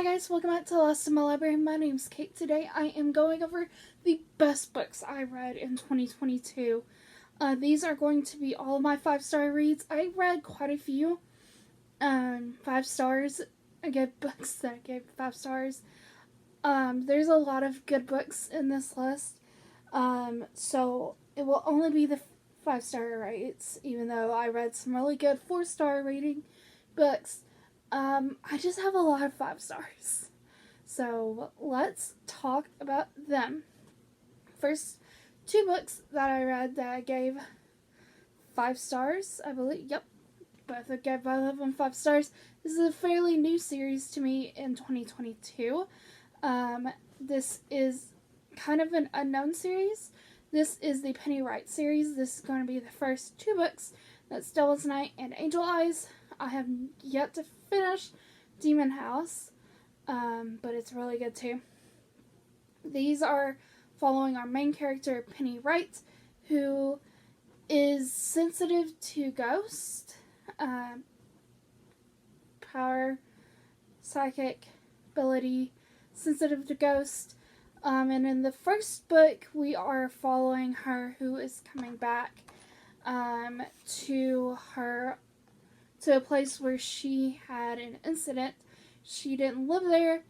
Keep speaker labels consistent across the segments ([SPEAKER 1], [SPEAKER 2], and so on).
[SPEAKER 1] Hi guys, welcome back to Lost in My Library. My name's Kate. Today I am going over the best books I read in 2022. These are going to be all of my 5-star reads. I read quite a few 5 stars. I gave books that I gave 5 stars. There's a lot of good books in this list. So it will only be the 5-star rates, even though I read some really good 4-star rating books. I just have a lot of 5 stars. So let's talk about them. First, 2 books that I read that I gave 5 stars, I believe. Yep, I gave both of them 5 stars. This is a fairly new series to me in 2022. This is kind of an unknown series. This is the Penny Wright series. This is going to be the first 2 books. That's Devil's Night and Angel Eyes. I have yet to finish Demon House, but it's really good too. These are following our main character, Penny Wright, who is sensitive to ghosts, power, psychic ability, sensitive to ghosts. And in the first book, we are following her, who is coming back to a place where she had an incident. She didn't live there,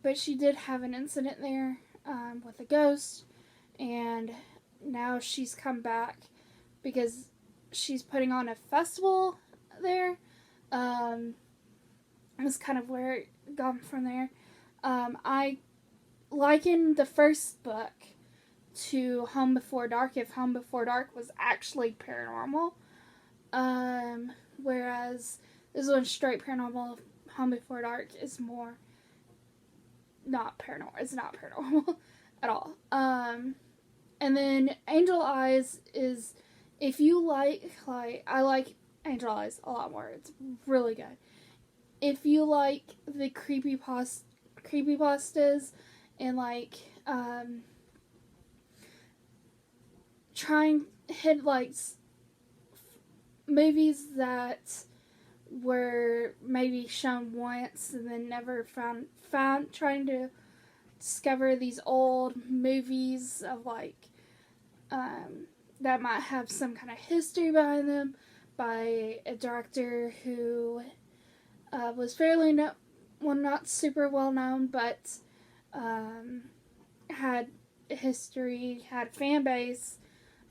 [SPEAKER 1] but she did have an incident there with a ghost, and now she's come back because she's putting on a festival there. That's kind of where it gone from there. I liken the first book to Home Before Dark, if Home Before Dark was actually paranormal. Whereas this one's straight paranormal. Home Before Dark is more not paranormal. It's not paranormal at all. And then Angel Eyes is, if you like I like Angel Eyes a lot more. It's really good. If you like the creepypastas and trying hit movies that were maybe shown once and then never found trying to discover these old movies of that might have some kind of history behind them by a director who was fairly not super well known, but had a history, had a fan base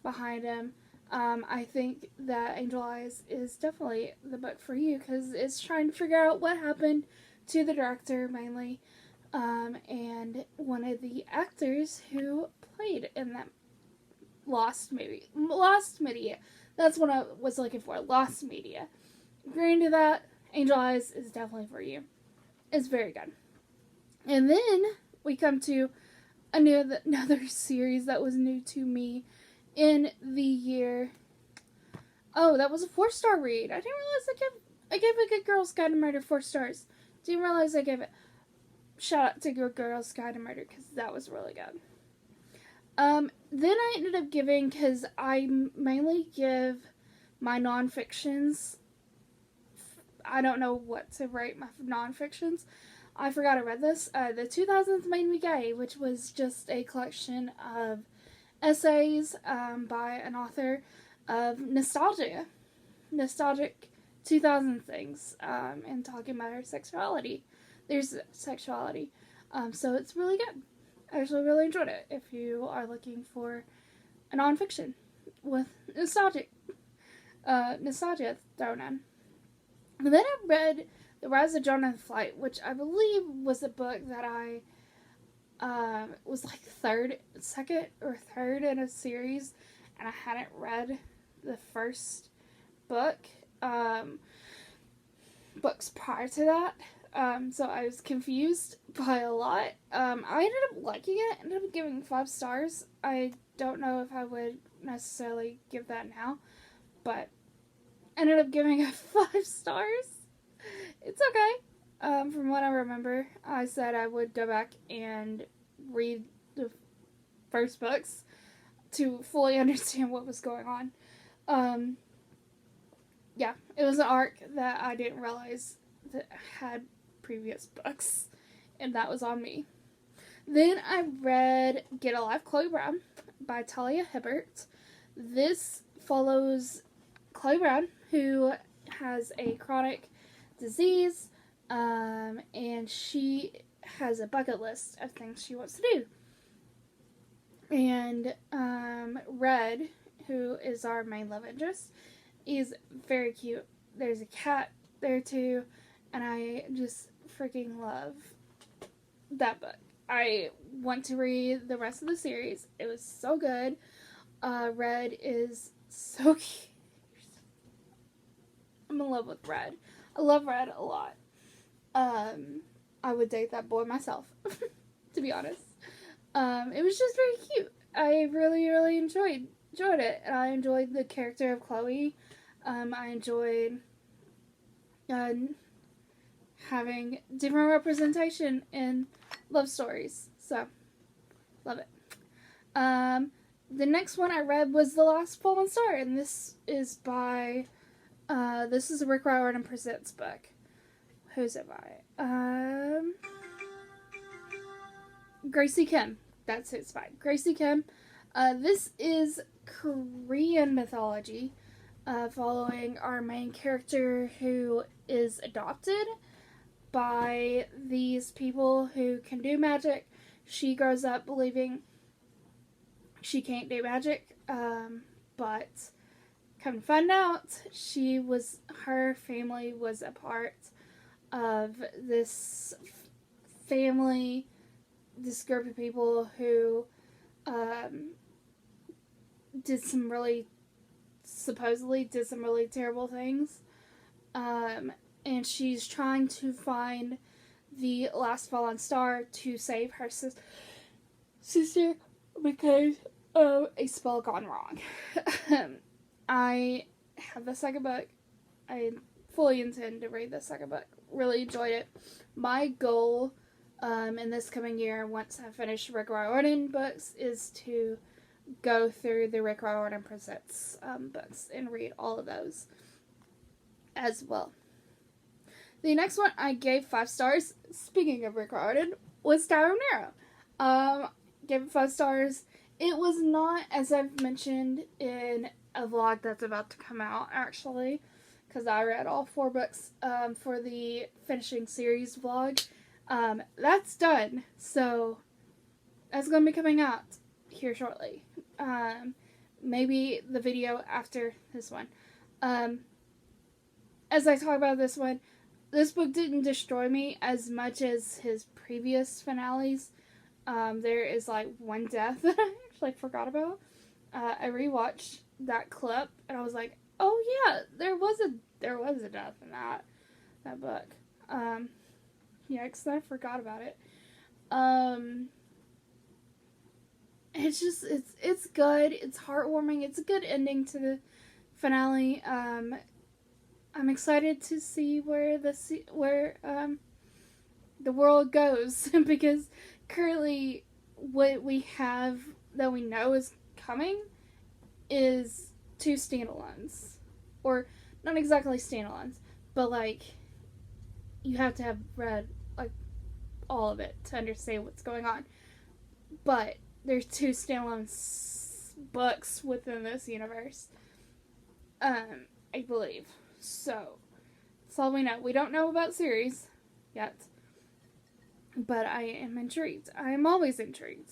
[SPEAKER 1] behind him. I think that Angel Eyes is definitely the book for you because it's trying to figure out what happened to the director mainly, and one of the actors who played in that Lost Media. That's what I was looking for, Lost Media. Agreeing to that, Angel Eyes is definitely for you. It's very good. And then we come to another series that was new to me in the year. Oh, that was a 4-star read. I didn't realize I gave A Good Girl's Guide to Murder 4 stars. Didn't realize I gave it. Shout out to Good Girl's Guide to Murder because that was really good. Then I ended up giving, because I mainly give my nonfictions. I don't know what to rate my nonfictions. I forgot I read this. The 2000s Made Me Gay, which was just a collection of essays by an author of nostalgic 2000 things, and talking about her sexuality. There's sexuality. So it's really good. I actually really enjoyed it if you are looking for a nonfiction with nostalgia thrown in. And then I read The Rise of Jonathan Flight, which I believe was a book that I was like second or third in a series, and I hadn't read the first books prior to that, so I was confused by a lot. I ended up liking it, ended up giving 5 stars. I don't know if I would necessarily give that now, but ended up giving it 5 stars. It's okay. From what I remember, I said I would go back and read the first books to fully understand what was going on. Yeah, it was an arc that I didn't realize that had previous books and that was on me. Then I read Get a Life, Chloe Brown by Talia Hibbert. This follows Chloe Brown, who has a chronic disease, and she has a bucket list of things she wants to do. And Red, who is our main love interest, is very cute. There's a cat there too, and I just freaking love that book. I want to read the rest of the series. It was so good. Red is so cute. I'm in love with Red. I love Red a lot. I would date that boy myself, to be honest. It was just very cute. I really, really enjoyed it. And I enjoyed the character of Chloe. I enjoyed having different representation in love stories. So, love it. The next one I read was The Last Fallen Star, and this is by, this is a Rick Riordan Presents book. Who's it by? Gracie Kim. That's who it's by. Gracie Kim. This is Korean mythology, following our main character who is adopted by these people who can do magic. She grows up believing she can't do magic, but come to find out, her family was a part of this family, this group of people who supposedly did some really terrible things. And she's trying to find the last fallen star to save her sister because of a spell gone wrong. I have the second book. I fully intend to read the second book. Really enjoyed it. My goal in this coming year, once I finish Rick Riordan books, is to go through the Rick Riordan Presents books and read all of those as well. The next one I gave 5 stars, speaking of Rick Riordan, was Diary of Nero. Gave it 5 stars. It was not, as I've mentioned in a vlog that's about to come out, actually, because I read all 4 books for the finishing series vlog. That's done, so that's going to be coming out here shortly. Maybe the video after this one. As I talk about this one, this book didn't destroy me as much as his previous finales. There is like one death that I actually forgot about. I rewatched that clip and I was like, oh yeah, there was a death in that book. Yeah, because I forgot about it. It's good. It's heartwarming. It's a good ending to the finale. I'm excited to see where the world goes because currently what we have that we know is coming is 2 standalones, or not exactly standalones, but like you have to have read like all of it to understand what's going on. But there's 2 standalone books within this universe, I believe. So, that's all we know. We don't know about series yet. But I am intrigued. I am always intrigued.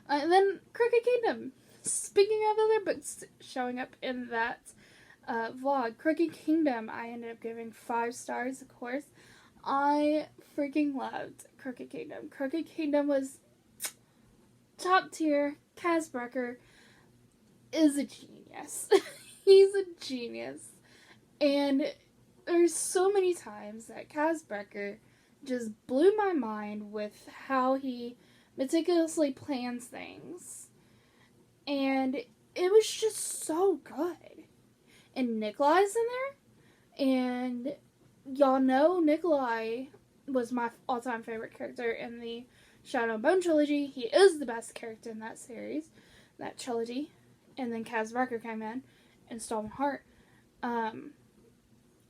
[SPEAKER 1] And then, Crooked Kingdom. Speaking of other books showing up in that vlog, Crooked Kingdom, I ended up giving 5 stars, of course. I freaking loved Crooked Kingdom. Crooked Kingdom was top tier. Kaz Brekker is a genius. He's a genius. And there's so many times that Kaz Brekker just blew my mind with how he meticulously plans things. And it was just so good. And Nikolai's in there. And y'all know Nikolai was my all-time favorite character in the Shadow and Bone trilogy. He is the best character in that series, that trilogy. And then Kaz Brekker came in and stole my heart.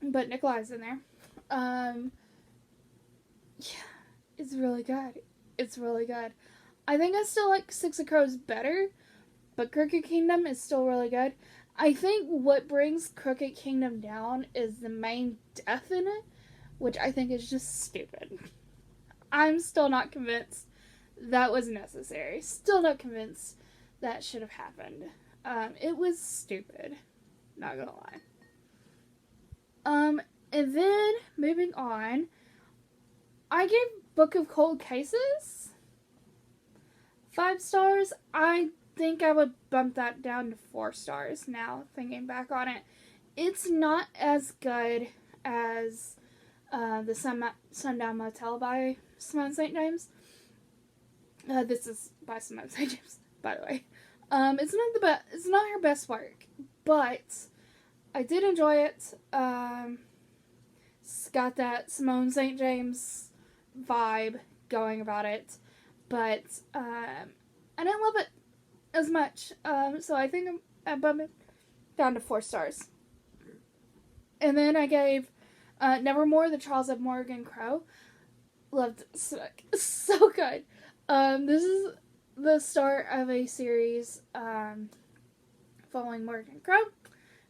[SPEAKER 1] But Nikolai's in there. Yeah, It's really good. It's really good. I think I still like Six of Crows better, but Crooked Kingdom is still really good. I think what brings Crooked Kingdom down is the main death in it, which I think is just stupid. I'm still not convinced that was necessary. Still not convinced that should have happened. It was stupid. Not gonna lie. And then moving on, I gave Book of Cold Cases 5 stars. I think I would bump that down to 4 stars now, thinking back on it. It's not as good as the Sundown Motel by Simone St. James. This is by Simone St. James, by the way. It's not the best. It's not her best work, but I did enjoy it. It's got that Simone St. James vibe going about it, but I didn't love it as much. So I think I bumped it down to 4 stars. And then I gave Nevermore: The Trials of Morgan Crow. Loved it. So good. This is the start of a series following Morgan Crow,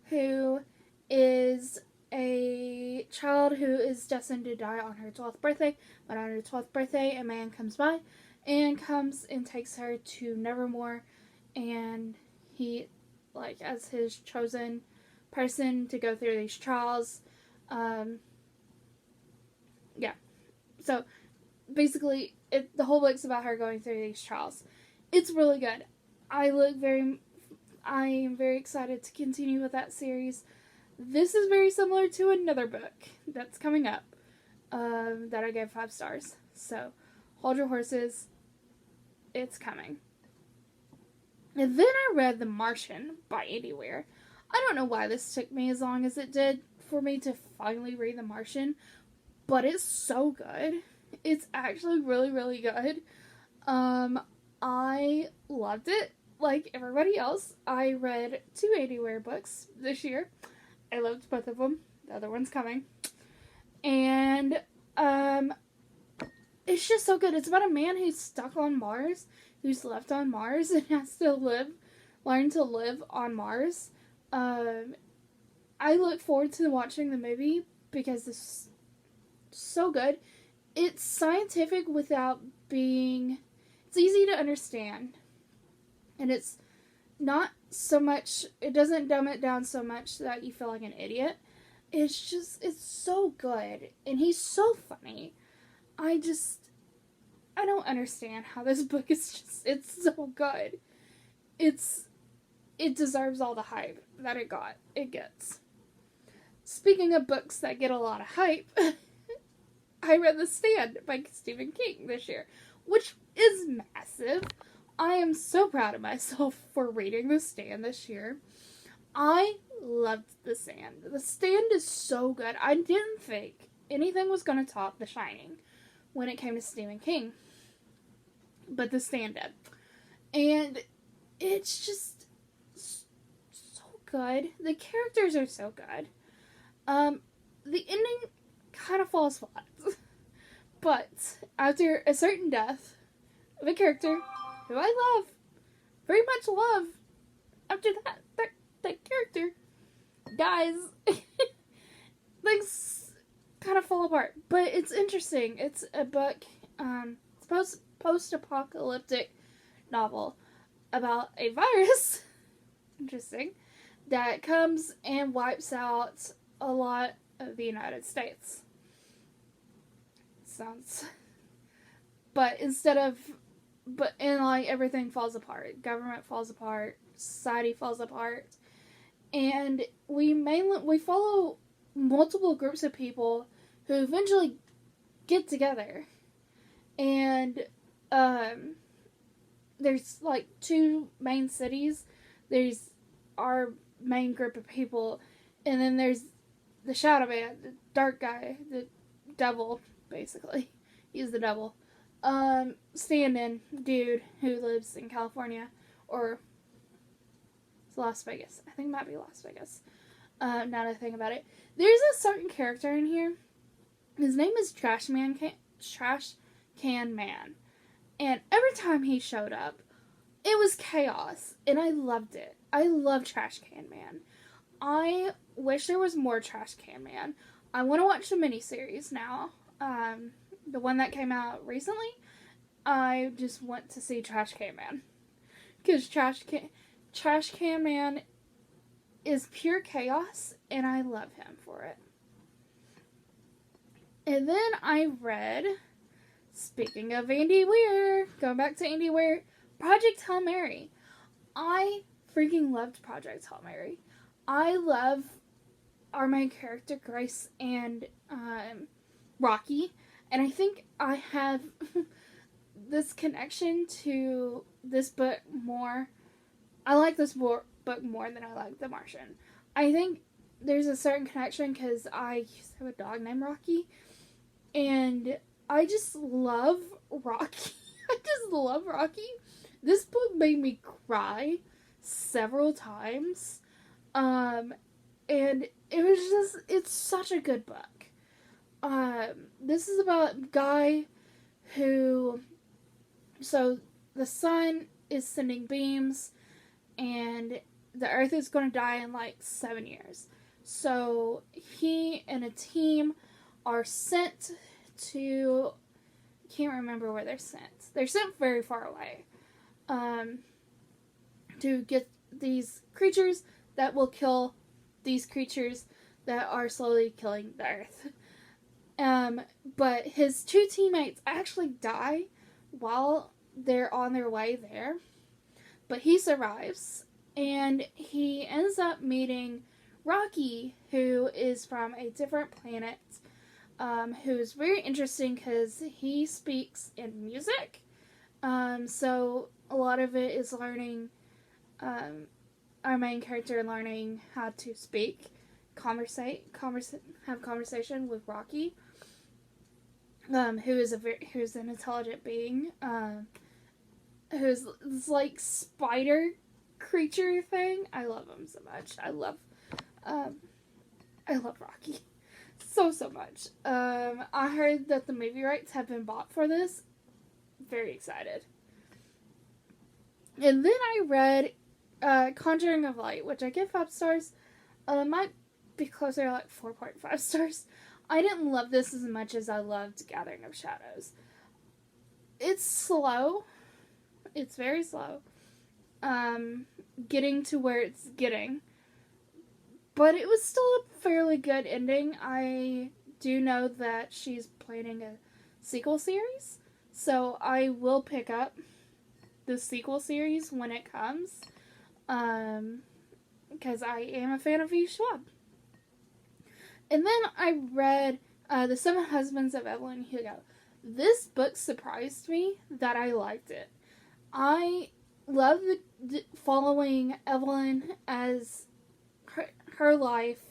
[SPEAKER 1] who is a child who is destined to die on her 12th birthday. But on her 12th birthday, a man comes by and takes her to Nevermore, and he, like, as his chosen person to go through these trials. Yeah. So, basically, the whole book's about her going through these trials. It's really good. I am very excited to continue with that series. This is very similar to another book that's coming up that I gave 5 stars. So, hold your horses. It's coming. And then I read The Martian by Andy Weir. I don't know why this took me as long as it did for me to finally read The Martian, but it's so good. It's actually really, really good. I loved it. Like everybody else, I read 2 Andy Weir books this year. I loved both of them. The other one's coming. And, it's just so good. It's about a man who's stuck on Mars, who's left on Mars, and has to learn to live on Mars. I look forward to watching the movie because it's so good. It's scientific without being... It's easy to understand. And it's not so much... It doesn't dumb it down so much that you feel like an idiot. It's so good. And he's so funny. I don't understand how this book is it's so good. It deserves all the hype that it gets. Speaking of books that get a lot of hype, I read The Stand by Stephen King this year, which is massive. I am so proud of myself for reading The Stand this year. I loved The Stand. The Stand is so good. I didn't think anything was going to top The Shining when it came to Stephen King. But The Stand did. And it's just so good. The characters are so good. The ending kind of falls flat. But after a certain death of a character who I love, very much love, after that character dies, things kind of fall apart. But it's interesting. It's a book, it's post-apocalyptic novel about a virus, interesting, that comes and wipes out a lot of the United States. But everything falls apart. Government falls apart. Society falls apart. And we follow multiple groups of people who eventually get together. And, there's, 2 main cities. There's our main group of people, and then there's the Shadow Man, the dark guy, the devil, basically. He's the devil. Stand-in dude who lives in California, or it's Las Vegas. I think it might be Las Vegas. Now that I think about it. There's a certain character in here. His name is Trash Can Man. And every time he showed up, it was chaos, and I loved it. I love Trash Can Man. I wish there was more Trash Can Man. I want to watch the miniseries now. The one that came out recently. I just want to see Trash Can Man. Because Trash Can Man is pure chaos, and I love him for it. And then I read, speaking of Andy Weir, going back to Andy Weir, Project Hail Mary. I freaking loved Project Hail Mary. I love our main character, Grace, and Rocky. And I think I have this connection to this book more. I like this book more than I like The Martian. I think there's a certain connection because I used to have a dog named Rocky. And I just love Rocky. I just love Rocky. This book made me cry several times. And it was just, it's such a good book. This is about a guy who, so the sun is sending beams and the earth is going to die in like 7 years. So he and a team are sent to, can't remember where they're sent. They're sent very far away to get these creatures that will kill these creatures that are slowly killing the earth. But his two teammates actually die while they're on their way there. But he survives, and he ends up meeting Rocky, who is from a different planet, who's very interesting because he speaks in music. So a lot of it is learning, our main character learning how to speak, have conversation with Rocky, who's an intelligent being, who's this like spider creature thing. I love him so much. I love Rocky so much. I heard that the movie rights have been bought for this. Very excited. And then I read Conjuring of Light, which I give 5 stars. Might be closer to like 4.5 stars. I didn't love this as much as I loved Gathering of Shadows. It's slow. It's very slow. Getting to where it's getting. But it was still a fairly good ending. I do know that she's planning a sequel series. So I will pick up the sequel series when it comes. Because I am a fan of E. Schwab. And then I read The 7 Husbands of Evelyn Hugo. This book surprised me that I liked it. I love following Evelyn as her life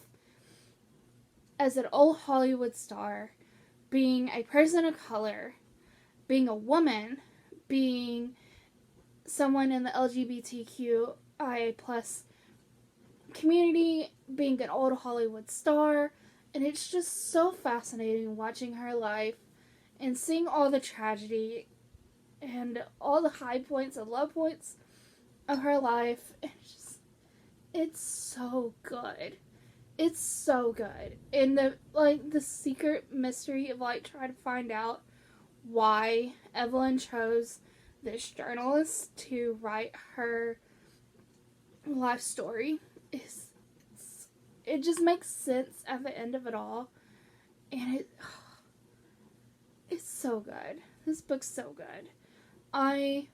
[SPEAKER 1] as an old Hollywood star, being a person of color, being a woman, being someone in the LGBTQIA plus community, being an old Hollywood star, and it's just so fascinating watching her life and seeing all the tragedy and all the high points and low points of her life. It's so good. It's so good. And the secret mystery of like trying to find out why Evelyn chose this journalist to write her life story it just makes sense at the end of it all. And it's so good. This book's so good. I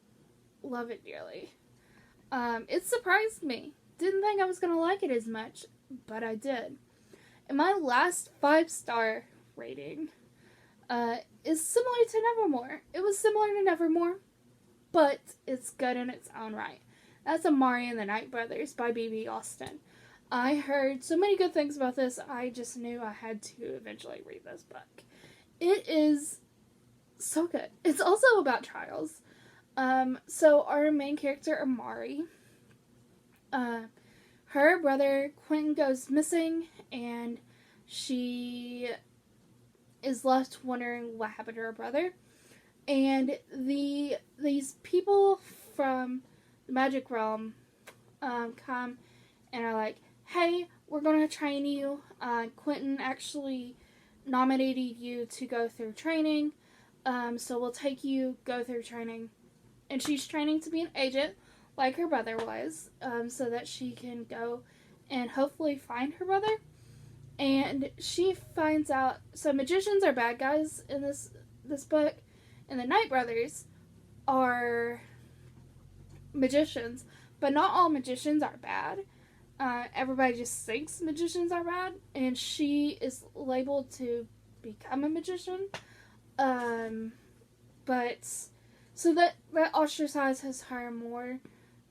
[SPEAKER 1] love it dearly. It surprised me. Didn't think I was going to like it as much, but I did. And my last 5-star rating is similar to Nevermore. It was similar to Nevermore, but it's good in its own right. That's Amari and the Night Brothers by B.B. Austin. I heard so many good things about this, I just knew I had to eventually read this book. It is so good. It's also about trials. So our main character, Amari, her brother, Quentin, goes missing, and she is left wondering what happened to her brother. and these people from the magic realm come and are like, hey, we're going to train you. Quentin actually nominated you to go through training, so we'll take you, go through training. And she's training to be an agent, like her brother was, so that she can go and hopefully find her brother. And she finds out, so magicians are bad guys in this book, and the Night Brothers are magicians, but not all magicians are bad. Everybody just thinks magicians are bad, and she is labeled to become a magician. But so that ostracizes her more,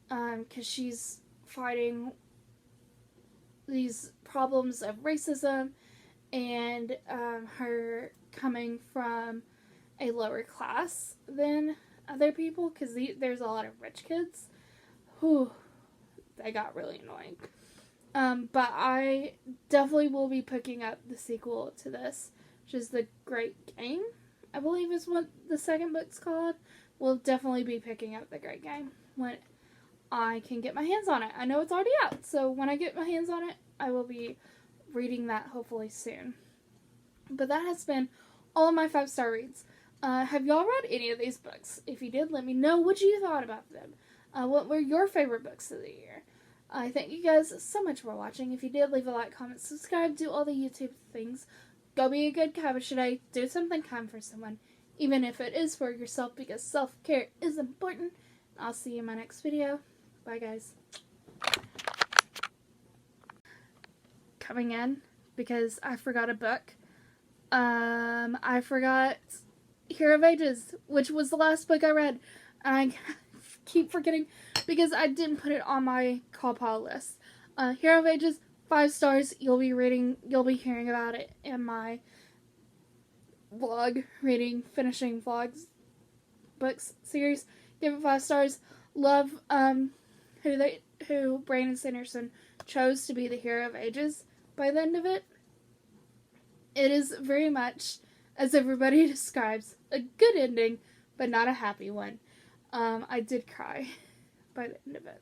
[SPEAKER 1] because she's fighting these problems of racism and her coming from a lower class than other people, because there's a lot of rich kids who they got really annoying. But I definitely will be picking up the sequel to this, which is The Great Game, I believe is what the second book's called. We'll definitely be picking up The Great Game when I can get my hands on it. I know it's already out, so when I get my hands on it, I will be reading that hopefully soon. But that has been all of my 5-star reads. Have y'all read any of these books? If you did, let me know what you thought about them. What were your favorite books of the year? I thank you guys so much for watching. If you did, leave a like, comment, subscribe, do all the YouTube things. Go be a good cabbage today. Do something kind for someone, even if it is for yourself, because self-care is important. I'll see you in my next video. Bye, guys. Coming in because I forgot a book. I forgot Hero of Ages, which was the last book I read. I keep forgetting because I didn't put it on my call pile list. Hero of Ages, 5 stars. You'll be hearing about it in my vlog, finishing vlogs, books series. Give it 5 stars. Love who Brandon Sanderson chose to be the Hero of Ages by the end of it. It is very much, as everybody describes, a good ending, but not a happy one. I did cry by the end of it.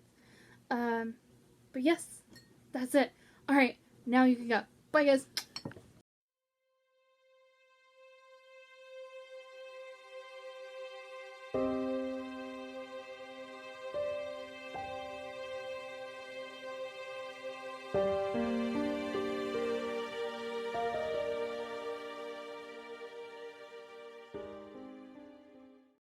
[SPEAKER 1] But yes, that's it. Alright, now you can go. Bye, guys.